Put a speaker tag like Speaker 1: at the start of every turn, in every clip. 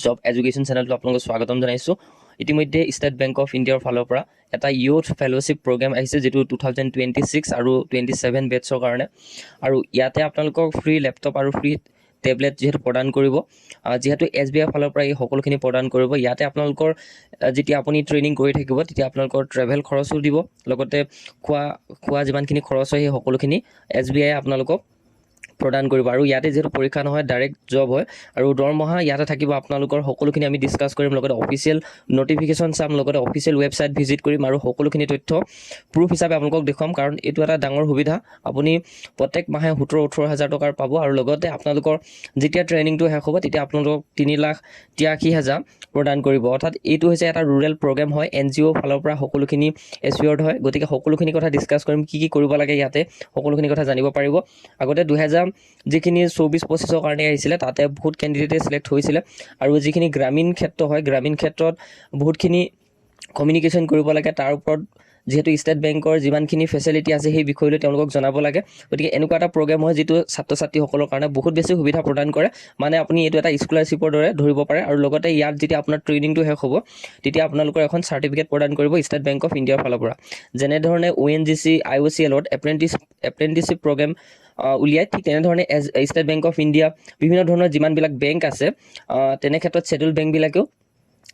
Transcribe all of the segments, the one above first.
Speaker 1: Job education চেনেলটো আপোনালোকক স্বাগতম জনাইছোঁ। ইতিমধ্যে ষ্টেট বেংক অফ ইণ্ডিয়াৰ ফালৰ পৰা এটা ইউথ ফেলোশ্বিপ প্ৰগ্ৰেম আহিছে, যিটো 2026 আৰু 27 বেটছৰ কাৰণে। আৰু ইয়াতে আপোনালোকক ফ্ৰী লেপটপ আৰু ফ্ৰী টেবলেট যিহেতু প্ৰদান কৰিব, যিহেতু SBI ফালৰ পৰা এই সকলোখিনি প্ৰদান কৰিব। ইয়াতে আপোনালোকৰ যেতিয়া আপুনি ট্ৰেইনিং কৰি থাকিব, তেতিয়া আপোনালোকৰ ট্ৰেভেল খৰচো দিব, লগতে খোৱা যিমানখিনি খৰচ হয় সেই সকলোখিনি SBI আপোনালোকক প্ৰদান কৰিব। আৰু ইয়াতে যিহেতু পৰীক্ষা নহয়, ডাইৰেক্ট জব হয়, আৰু দৰমহা ইয়াতে থাকিব। আপোনালোকৰ সকলোখিনি আমি ডিছকাছ কৰিম, লগতে অফিচিয়েল নটিফিকেশ্যন চাম, লগতে অফিচিয়েল ৱেবছাইট ভিজিট কৰিম, আৰু সকলোখিনি তথ্য প্ৰুফ হিচাপে আপোনালোকক দেখুৱাম। কাৰণ এইটো এটা ডাঙৰ সুবিধা, আপুনি প্ৰত্যেক মাহে 17-18 হাজাৰ টকাৰ পাব। আৰু লগতে আপোনালোকৰ যেতিয়া ট্ৰেইনিংটো শেষ হ'ব, তেতিয়া আপোনালোকক 3,83,000 প্ৰদান কৰিব। অৰ্থাৎ এইটো হৈছে এটা ৰুৰেল প্ৰগ্ৰেম হয়, NGO ফালৰ পৰা সকলোখিনি এচিয়ৰ্ড হয়। গতিকে সকলোখিনি কথা ডিছকাছ কৰিম, কি কৰিব লাগে, ইয়াতে সকলোখিনি কথা জানিব পাৰিব। আগতে 2024-25 কাৰণে আহিছিলে, তাতে বহুত কেণ্ডিডেটে চিলেক্ট হৈছিলে। আৰু যিখিনি গ্ৰামীণ ক্ষেত্ৰ হয়, গ্ৰামীণ ক্ষেত্ৰত বহুতখিনি কমিউনিকেশ্যন কৰিব লাগে। তাৰ ওপৰত যিহেতু ষ্টেট বেংকৰ যিমানখিনি ফেচিলিটি আছে সেই বিষয়লৈ তেওঁলোকক জনাব লাগে। গতিকে এনেকুৱা এটা প্ৰগ্ৰেম হয় যিটো ছাত্ৰ ছাত্ৰীসকলৰ কাৰণে বহুত বেছি সুবিধা প্ৰদান কৰে। মানে আপুনি এইটো এটা স্কলাৰশ্বিপৰ দৰে ধৰিব পাৰে। আৰু লগতে ইয়াত যেতিয়া আপোনাৰ ট্ৰেইনিংটো শেষ হ'ব, তেতিয়া আপোনালোকৰ এখন চাৰ্টিফিকেট প্ৰদান কৰিব ষ্টেট বেংক অফ ইণ্ডিয়াৰ ফালৰ পৰা। যেনেধৰণে ONGC IOCL-ত এপ্ৰেণ্টিছশ্বিপ প্ৰগ্ৰেম উলিয়াই, ঠিক তেনেধৰণে ষ্টেট বেংক অফ ইণ্ডিয়া বিভিন্ন ধৰণৰ যিমানবিলাক বেংক আছে, তেনে ক্ষেত্ৰত শ্বেডিউল বেংকবিলাকেও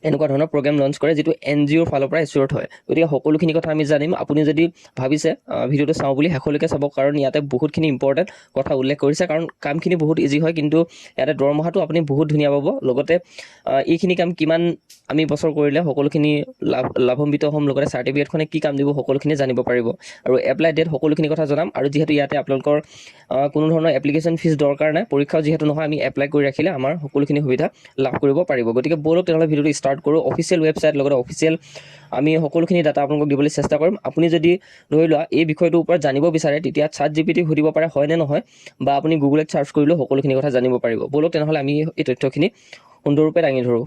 Speaker 1: এনেকুৱা ধৰণৰ প্ৰগ্ৰেম লঞ্চ কৰে, যিটো NGOৰ ফালৰ পৰা এচিয়ৰ্ড হয়। গতিকে সকলোখিনি কথা আমি জানিম। আপুনি যদি ভাবিছে ভিডিঅ'টো চাওঁ বুলি, শেষলৈকে চাব, কাৰণ ইয়াতে বহুতখিনি ইম্পৰ্টেণ্ট কথা উল্লেখ কৰিছে। কাৰণ কামখিনি বহুত ইজি হয়, কিন্তু ইয়াতে দৰমহাটো আপুনি বহুত ধুনীয়া পাব। লগতে এইখিনি কাম কিমান আমি বছৰ কৰিলে সকলোখিনি লাভান্বিত হ'ম, লগতে চাৰ্টিফিকেটখনে কি কাম দিব সকলোখিনি জানিব পাৰিব। আৰু এপ্লাই ডেট সকলোখিনি কথা জনাম। আৰু যিহেতু ইয়াতে আপোনালোকৰ কোনো ধৰণৰ এপ্লিকেশ্যন ফিজ দৰকাৰ নাই, পৰীক্ষাও যিহেতু নহয়, আমি এপ্লাই কৰি ৰাখিলে আমাৰ সকলোখিনি সুবিধা লাভ কৰিব পাৰিব। গতিকে ব'লক তেনেহ'লে ভিডিঅ'টো ষ্টাৰ্ট কৰোঁ। অফিচিয়েল ৱেবছাইট লগতে অফিচিয়েল আমি সকলোখিনি ডাটা আপোনালোকক দিবলৈ চেষ্টা কৰিম। আপুনি যদি ধৰি লোৱা এই বিষয়টোৰ ওপৰত জানিব বিচাৰে, তেতিয়া ChatGPT সুধিব পাৰে হয় নে নহয়, বা আপুনি গুগলত চাৰ্চ কৰিলেও সকলোখিনি কথা জানিব পাৰিব। ব'লক তেনেহ'লে আমি এই তথ্যখিনি সুন্দৰৰূপে দাঙি ধৰোঁ।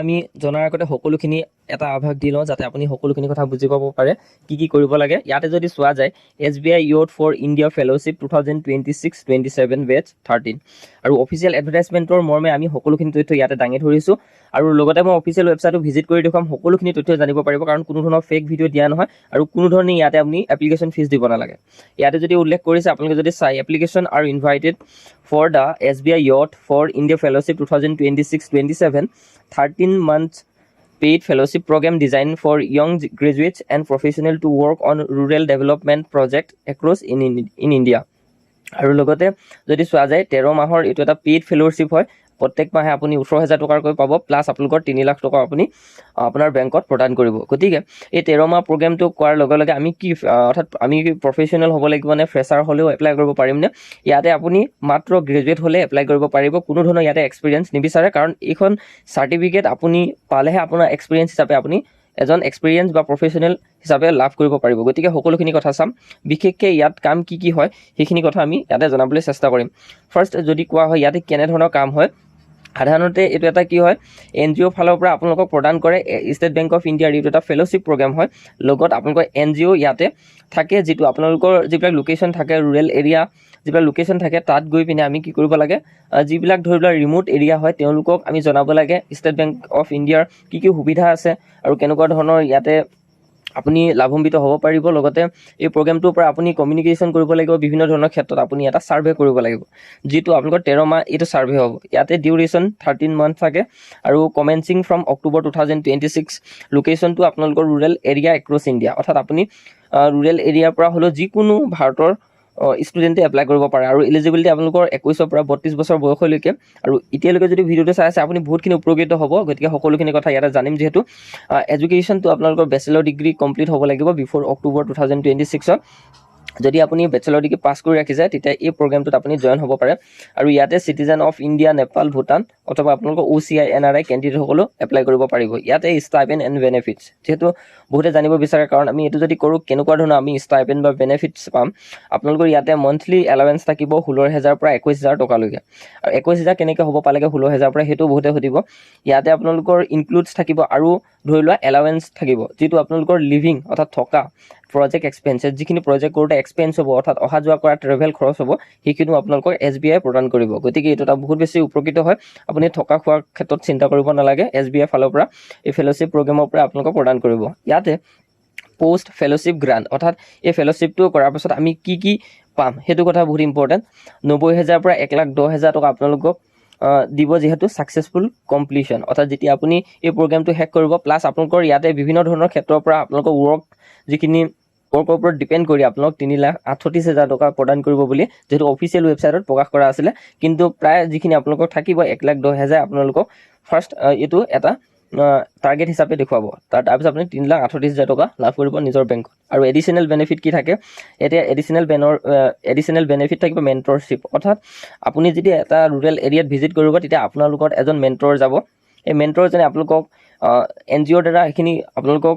Speaker 1: আমি জনাৰ আগতে সকলোখিনি এটা আভাস দি লওঁ, যাতে আপুনি সকলোখিনি কথা বুজি পাব পাৰে কি কৰিব লাগে। ইয়াতে যদি চোৱা যায়, SBI Youth for India Fellowship 2026-27 batch 13, আৰু অফিচিয়েল এডভাৰটাইজমেণ্টৰ মৰ্মে আমি সকলোখিনি তথ্য ইয়াতে দাঙি ধৰিছোঁ। আৰু লগতে মই অফিচিয়েল ৱেবছাইটটো ভিজিট কৰি দেখুৱাম, সকলোখিনি তথ্য জানিব পাৰিব। কাৰণ কোনো ধৰণৰ ফেক ভিডিঅ' দিয়া নহয়, আৰু কোনো ধৰণে ইয়াতে আপুনি এপ্লিকেশ্যন ফিজ দিব নালাগে। ইয়াতে যদি উল্লেখ কৰিছে, আপোনালোকে যদি চাই, এপ্লিকেশ্যন আৰু invited for the SBI Youth for India Fellowship 2026-27 13 months paid fellowship program designed for young graduates and professionals to work on rural development project across in India. আৰু লগতে যদি চোৱা যায়, 13 মাহৰ এইটো এটা পেইড ফেলোশ্বিপ হয়। প্ৰত্যেক মাহে আপুনি 18,000 টকাকৈ পাব, প্লাছ আপোনালোকৰ 3 লাখ টকা আপুনি আপোনাৰ বেংকত প্ৰদান কৰিব। গতিকে এই 13 মাহ প্ৰগ্ৰেমটো কৰাৰ লগে লগে আমি অৰ্থাৎ আমি প্ৰফেশ্যনেল হ'ব লাগিব নে ফ্ৰেছাৰ হ'লেও এপ্লাই কৰিব পাৰিমনে? ইয়াতে আপুনি মাত্ৰ গ্ৰেজুৱেট হ'লে এপ্লাই কৰিব পাৰিব। কোনো ধৰণৰ ইয়াতে এক্সপিৰিয়েঞ্চ নিবিচাৰে, কাৰণ এইখন চাৰ্টিফিকেট আপুনি পালেহে আপোনাৰ এক্সপিৰিয়েঞ্চ হিচাপে আপুনি এজন এক্সপিৰিয়েঞ্চ বা প্ৰফেশ্যনেল হিচাপে লাভ কৰিব পাৰিব। গতিকে সকলোখিনি কথা চাম, বিশেষকৈ ইয়াত কাম কি হয় সেইখিনি কথা আমি ইয়াতে জনাবলৈ চেষ্টা কৰিম। ফাৰ্ষ্ট যদি কোৱা হয় ইয়াতে কেনেধৰণৰ কাম হয়, সাধাৰণতে এইটো এটা কি হয়, NGO ফালৰ পৰা আপোনালোকক প্ৰদান কৰে। ষ্টেট বেংক অফ ইণ্ডিয়াৰ এইটো এটা ফেলোশ্বিপ প্ৰগ্ৰেম হয়। লগত আপোনালোকৰ NGO ইয়াতে থাকে, যিটো আপোনালোকৰ যিবিলাক লোকেশ্যন থাকে, ৰুৰেল এৰিয়া যিবিলাক লোকেশ্যন থাকে, তাত গৈ পিনে আমি কি কৰিব লাগে, যিবিলাক ধৰি লোৱা ৰিম'ট এৰিয়া হয়, তেওঁলোকক আমি জনাব লাগে ষ্টেট বেংক অফ ইণ্ডিয়াৰ কি সুবিধা আছে আৰু কেনেকুৱা ধৰণৰ ইয়াতে আপুনি লাভান্বিত হ'ব পাৰিব। লগতে এই প্ৰগ্ৰেমটোৰ পৰা আপুনি কমিউনিকেশ্যন কৰিব লাগিব, বিভিন্ন ধৰণৰ ক্ষেত্ৰত আপুনি এটা ছাৰ্ভে কৰিব লাগিব, যিটো আপোনালোকৰ 13 মাহ এইটো ছাৰ্ভে হ'ব। ইয়াতে ডিউৰেশ্যন 13 মান্থ থাকে, আৰু কমেন্সিং ফ্ৰম অক্টোবৰ 2026। লোকেশ্যনটো আপোনালোকৰ ৰুৰেল এৰিয়া এক্ৰছ ইণ্ডিয়া, অৰ্থাৎ আপুনি ৰুৰেল এৰিয়াৰ পৰা হ'লেও যিকোনো ভাৰতৰ ষ্টুডেণ্টে এপ্লাই কৰিব পাৰে। আৰু এলিজিবিলিটি আপোনালোকৰ 21 পৰা 32 বছৰ বয়সলৈকে। আৰু এতিয়ালৈকে যদি ভিডিঅ'টো চাই আছে, আপুনি বহুতখিনি উপকৃত হ'ব। গতিকে সকলোখিনি কথা ইয়াতে জানিম। যিহেতু এডুকেশ্যনটো আপোনালোকৰ বেচেলৰ ডিগ্ৰী কমপ্লিট হ'ব লাগিব বিফ'ৰ অক্টোবৰ 2026। যদি আপুনি বেচেলৰ ডিগ্ৰী পাছ কৰি ৰাখিছে, তেতিয়া এই প্ৰগ্ৰেমটোত আপুনি জইন হ'ব পাৰে। আৰু ইয়াতে citizen of India, Nepal, Bhutan অথবা আপোনালোকৰ OCI NRI কেণ্ডিডেটসকলেও এপ্লাই কৰিব পাৰিব। ইয়াতে ষ্টাইপেণ্ড এণ্ড বেনিফিটছ যিহেতু বহুতে জানিব বিচাৰে, কাৰণ আমি এইটো যদি কৰোঁ কেনেকুৱা ধৰণৰ আমি ষ্টাইপেণ্ড বা বেনিফিটছ পাম। আপোনালোকৰ ইয়াতে মন্থলি এলাৱেঞ্চ থাকিব 16,000 পৰা 21,000 টকালৈকে। আৰু 21,000 কেনেকৈ হ'ব পালেগে 16,000 পৰা, সেইটো বহুতে সুধিব। ইয়াতে আপোনালোকৰ ইনক্লুডছ থাকিব আৰু ধৰি লোৱা এলাৱেঞ্চ থাকিব, যিটো আপোনালোকৰ লিভিং অৰ্থাৎ থকা প্ৰজেক্ট এক্সপেন্সেছ, যিখিনি প্ৰজেক্ট কৰোঁতে এক্সপেন্স হ'ব অৰ্থাৎ অহা যোৱা কৰা ট্ৰেভেল খৰচ হ'ব, সেইখিনিও আপোনালোকৰ SBI প্ৰদান কৰিব। গতিকে এইটো এটা বহুত বেছি উপকৃত হয়। আপুনি থকা খোৱাৰ ক্ষেত্ৰত চিন্তা কৰিব নালাগে, SBI ফালৰ পৰা এই ফেলোশ্বিপ প্ৰগ্ৰেমৰ পৰা আপোনালোকক প্ৰদান কৰিব। ইয়াতে পোষ্ট ফেলোশ্বিপ গ্ৰাণ্ট অৰ্থাৎ এই ফেলোশ্বিপটো কৰাৰ পাছত আমি কি পাম সেইটো কথা বহুত ইম্পৰ্টেণ্ট। 90,000 পৰা 1,10,000 টকা আপোনালোকক দিব, যিহেতু ছাকচেছফুল কমপ্লিশ্যন অৰ্থাৎ যেতিয়া আপুনি এই প্ৰগ্ৰেমটো শেষ কৰিব, প্লাছ আপোনালোকৰ ইয়াতে বিভিন্ন ধৰণৰ ক্ষেত্ৰৰ পৰা আপোনালোকৰ যিখিনি ৱৰ্কৰ ওপৰত ডিপেণ্ড কৰি আপোনালোক 3,38,000 টকা প্ৰদান কৰিব বুলি যিহেতু অফিচিয়েল ৱেবছাইটত প্ৰকাশ কৰা আছিলে, কিন্তু প্ৰায় যিখিনি আপোনালোকক থাকিব 1,10,000 আপোনালোকক ফাৰ্ষ্ট এইটো এটা টাৰ্গেট হিচাপে দেখুৱাব। তাৰপিছত আপুনি 3,38,000 টকা লাভ কৰিব নিজৰ বেংকত। আৰু এডিশ্যনেল বেনিফিট কি থাকে, এতিয়া এডিশ্যনেল বেনিফিট থাকিব মেণ্টৰশ্বিপ, অৰ্থাৎ আপুনি যেতিয়া এটা ৰুৰেল এৰিয়াত ভিজিট কৰিব তেতিয়া আপোনাৰ লগত এজন মেণ্টৰ যাব। এই মেণ্টৰজনে আপোনালোকক NGOৰ দ্বাৰা সেইখিনি আপোনালোকক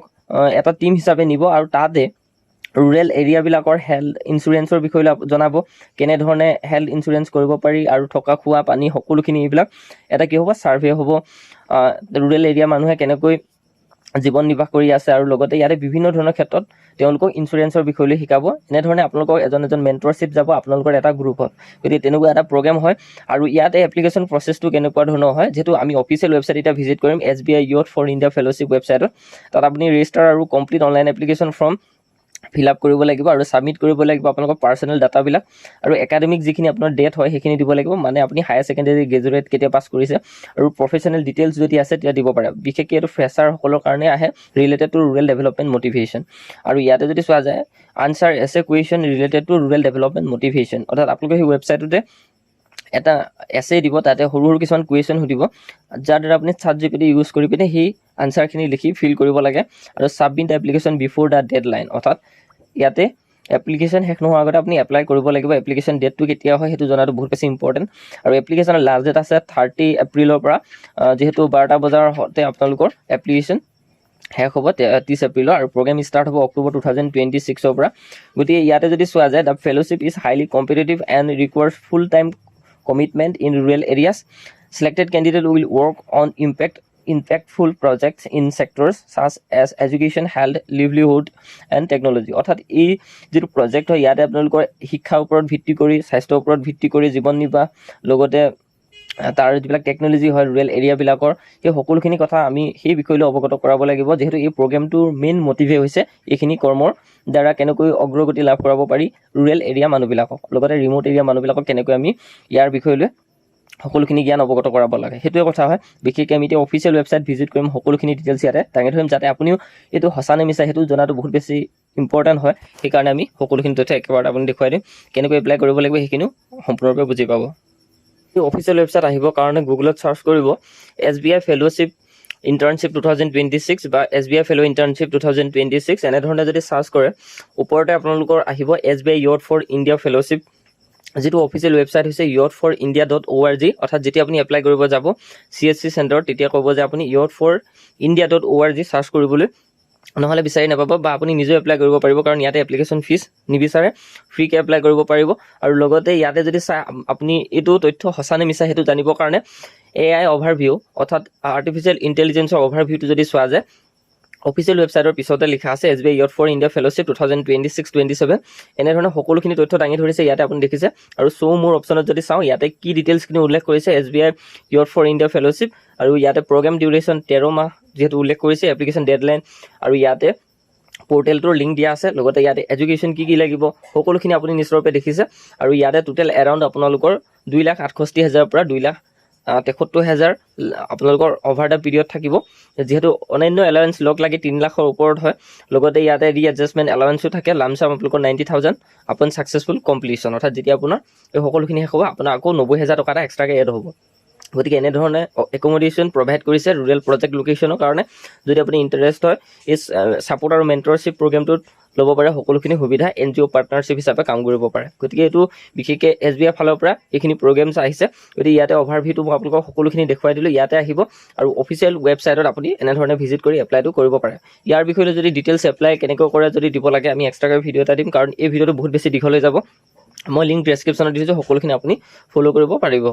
Speaker 1: এটা টিম হিচাপে নিব আৰু তাতে ৰুৰেল এৰিয়াবিলাকৰ হেল্থ ইঞ্চুৰেঞ্চৰ বিষয়ে জনাব, কেনেধৰণে হেল্থ ইঞ্চুৰেঞ্চ কৰিব পাৰি আৰু থকা খোৱা পানী সকলোখিনি এইবিলাক এটা কি হ'ব ছাৰ্ভে হ'ব, ৰুৰেল এৰিয়া মানুহে কেনেকৈ জীৱন নিৰ্বাহ কৰি আছে আৰু লগতে ইয়াতে বিভিন্ন ধৰণৰ ক্ষেত্ৰত তেওঁলোকক ইঞ্চুৰেঞ্চৰ বিষয়লৈ শিকাব। এনেধৰণে আপোনালোকক এজন মেণ্টৰশ্বিপ যাব আপোনালোকৰ এটা গ্ৰুপত। গতিকে তেনেকুৱা এটা প্ৰগ্ৰেম হয়। আৰু ইয়াতে এপ্লিকেশ্যন প্ৰচেছটো কেনেকুৱা ধৰণৰ হয়, যিহেতু আমি অফিচিয়েল ৱেবছাইট এতিয়া ভিজিট কৰিম SBI Youth for India fellowship ৱেবছাইটত। তাত আপুনি ৰেজিষ্টাৰ আৰু complete online application form fill up কৰিব লাগিব আৰু ছাবমিট কৰিব লাগিব আপোনালোকৰ পাৰ্চনেল ডাটাবিলাক, আৰু একাডেমিক যিখিনি আপোনাৰ ডেট হয় সেইখিনি দিব লাগিব, মানে আপুনি হায়াৰ ছেকেণ্ডেৰী গ্ৰেজুৱেট কেতিয়া পাছ কৰিছে, আৰু প্ৰফেশ্যনেল ডিটেইলছ যদি আছে তেতিয়া দিব পাৰে। বিশেষকৈ এইটো ফ্ৰেছাৰসকলৰ কাৰণে আহে, related to rural development motivation. আৰু ইয়াতে যদি চোৱা যায় আনচাৰ এছে question related to rural development motivation, অৰ্থাৎ আপোনালোকে সেই ৱেবছাইটতে এটা এছে দিব, তাতে সৰু সৰু কিছুমান কুৱেশ্যন সুধিব, যাৰ দ্বাৰা আপুনি ChatGPT ইউজ কৰি পিনে সেই আনচাৰখিনি লিখি ফিল কৰিব লাগে। আৰু submit application before the deadline, অৰ্থাৎ ইয়াতে এপ্লিকেশ্যন শেষ নোহোৱাৰ আগতে আপুনি এপ্লাই কৰিব লাগিব। এপ্লিকেশ্যন ডেটটো কেতিয়া হয় সেইটো জনাটো বহুত বেছি ইম্পৰ্টেণ্ট। আৰু এপ্লিকেশ্যনৰ লাষ্ট ডেট আছে 30 এপ্ৰিলৰ পৰা, যিহেতু 12টা বজাৰ হতে আপোনালোকৰ এপ্লিকেশ্যন শেষ হ'ব 30 এপ্ৰিলৰ, আৰু প্ৰগ্ৰেম ষ্টাৰ্ট হ'ব অক্টোবৰ 2026 পৰা। গতিকে ইয়াতে যদি চোৱা যায়, the fellowship is highly competitive and ৰিকুৱাৰ্ছ full time commitment in rural areas. Selected candidate will work on impactful projects in sectors such as education, health, livelihood and technology. অৰ্থাৎ এই যিটো প্ৰজেক্ট হয় ইয়াতে আপোনালোকৰ শিক্ষাৰ ওপৰত ভিত্তি কৰি, স্বাস্থ্যৰ ওপৰত ভিত্তি কৰি জীৱন নিৰ্বাহ, লগতে তাৰ যিবিলাক টেকন'লজি হয় ৰুৰেল এৰিয়াবিলাকৰ, সেই সকলোখিনি কথা আমি সেই বিষয়লৈ অৱগত কৰাব লাগিব। যিহেতু এই প্ৰগ্ৰেমটোৰ মেইন মটিভে হৈছে এইখিনি কৰ্মৰ দ্বাৰা কেনেকৈ অগ্ৰগতি লাভ কৰাব পাৰি ৰুৰেল এৰিয়া মানুহবিলাকক, লগতে ৰিম'ট এৰিয়া মানুহবিলাকক কেনেকৈ আমি ইয়াৰ বিষয়লৈ সকলোখিনি জ্ঞান অৱগত কৰাব লাগে, সেইটোৱে কথা হয়। বিশেষকৈ আমি এতিয়া অফিচিয়েল ৱেবছাইট ভিজিট কৰিম, সকলোখিনি ডিটেইলছ ইয়াতে দাঙি ধৰিম, যাতে আপুনিও এইটো সঁচা নে মিছা সেইটো জনাটো বহুত বেছি ইম্পৰ্টেণ্ট হয়। সেইকাৰণে আমি সকলোখিনি তথ্য একেবাৰে আপুনি দেখুৱাই দিম, কেনেকৈ এপ্লাই কৰিব লাগিব সেইখিনিও সম্পূৰ্ণৰূপে বুজি পাব। অফিচিয়েল ৱেবছাইট আহিবৰ কাৰণে গুগলত চাৰ্চ কৰিব SBI ফেলোশ্বিপ ইণ্টাৰ্ণশ্বিপ 2026 বা SBI ফেলো ইণ্টাৰ্ণশ্বিপ 2026, এনেধৰণে যদি চাৰ্চ কৰে ওপৰতে আপোনালোকৰ আহিব SBI Youth for India fellowship, যিটো অফিচিয়েল ৱেবছাইট হৈছে youthforindia.org। অৰ্থাৎ যেতিয়া আপুনি এপ্লাই কৰিব যাব CSC চেণ্টাৰত, তেতিয়া ক'ব যে আপুনি youthforindia.org চাৰ্চ কৰিবলৈ, নহ'লে বিচাৰি নাপাব, বা আপুনি নিজেও এপ্লাই কৰিব পাৰিব, কাৰণ ইয়াতে এপ্লিকেশ্যন ফিজ নিবিচাৰে, ফ্ৰীকৈ এপ্লাই কৰিব পাৰিব। আৰু লগতে ইয়াতে যদি চাই আপুনি এইটো তথ্য সঁচা নে মিছা সেইটো জানিবৰ কাৰণে AI অভাৰভিউ, অৰ্থাৎ আৰ্টিফিচিয়েল ইণ্টেলিজেঞ্চৰ অভাৰভিউটো যদি চোৱা যায় অফিচিয়েল ৱেবছাইটৰ পিছতে লিখা আছে SBI Youth for India fellowship 2026-27, এনেধৰণে সকলোখিনি তথ্য দাঙি ধৰিছে ইয়াতে আপুনি দেখিছে। আৰু শ্ব' মোৰ অপশ্যনত যদি চাওঁ ইয়াতে কি ডিটেইলছখিনি উল্লেখ কৰিছে SBI Youth for India fellowship, আৰু ইয়াতে প্ৰগ্ৰেম ডিউৰেশ্যন 13 মাহ যিহেতু উল্লেখ কৰিছে, এপ্লিকেশ্যন ডেডলাইন, আৰু ইয়াতে পৰ্টেলটোৰ লিংক দিয়া আছে, লগতে ইয়াতে এডুকেশ্যন কি লাগিব সকলোখিনি আপুনি নিশ্চয়ৰূপে দেখিছে। আৰু ইয়াতে টোটেল এৰাউণ্ড আপোনালোকৰ 2,68,000 পৰা 2,73,000 আপোনালোকৰ অভাৰ দ্য পিৰিয়ড থাকিব, যিহেতু অন্যান্য এলাৱেঞ্চ লগ লাগি 3 লাখৰ ওপৰত হয়। লগতে ইয়াতে ৰিএডজাষ্টমেণ্ট এলাৱেঞ্চো থাকে, লামচাম আপোনালোকৰ 90,000 আপন ছাকচেছফুল কমপ্লিশ্যন, অৰ্থাৎ যেতিয়া আপোনাৰ এই সকলোখিনি শেষ হ'ব আপোনাৰ আকৌ 90,000 টকা এটা এক্সট্ৰাকৈ এড হ'ব। গতিকে এনেধৰণে একমডেশ্যন প্ৰভাইড কৰিছে ৰুৰেল প্ৰজেক্ট লোকেশ্যনৰ কাৰণে। যদি আপুনি ইণ্টাৰেষ্ট হয় এই ছাপোৰ্ট আৰু মেণ্টৰশ্বিপ প্ৰগ্ৰেমটোত ল'ব পাৰে, সকলোখিনি সুবিধা NGO পাৰ্টনাৰশ্বিপ হিচাপে কাম কৰিব পাৰে। গতিকে এইটো বিশেষকৈ SBI ফালৰ পৰা এইখিনি প্ৰগ্ৰেমছ আহিছে। গতিকে ইয়াতে অভাৰভিউটো মই আপোনালোকক সকলোখিনি দেখুৱাই দিলোঁ, ইয়াতে আহিব আৰু অফিচিয়েল ৱেবছাইটত আপুনি এনেধৰণে ভিজিট কৰি এপ্লাইটো কৰিব পাৰে। ইয়াৰ বিষয়ে যদি ডিটেইলছ এপ্লাই কেনেকৈ কৰে যদি দিব লাগে আমি এক্সট্ৰাকৈ ভিডিঅ' এটা দিম, কাৰণ এই ভিডিঅ'টো বহুত বেছি দীঘল হৈ যাব। মই লিংক ডেছক্ৰিপশ্যনত দিছোঁ, সকলোখিনি আপুনি ফ'ল' কৰিব পাৰিব।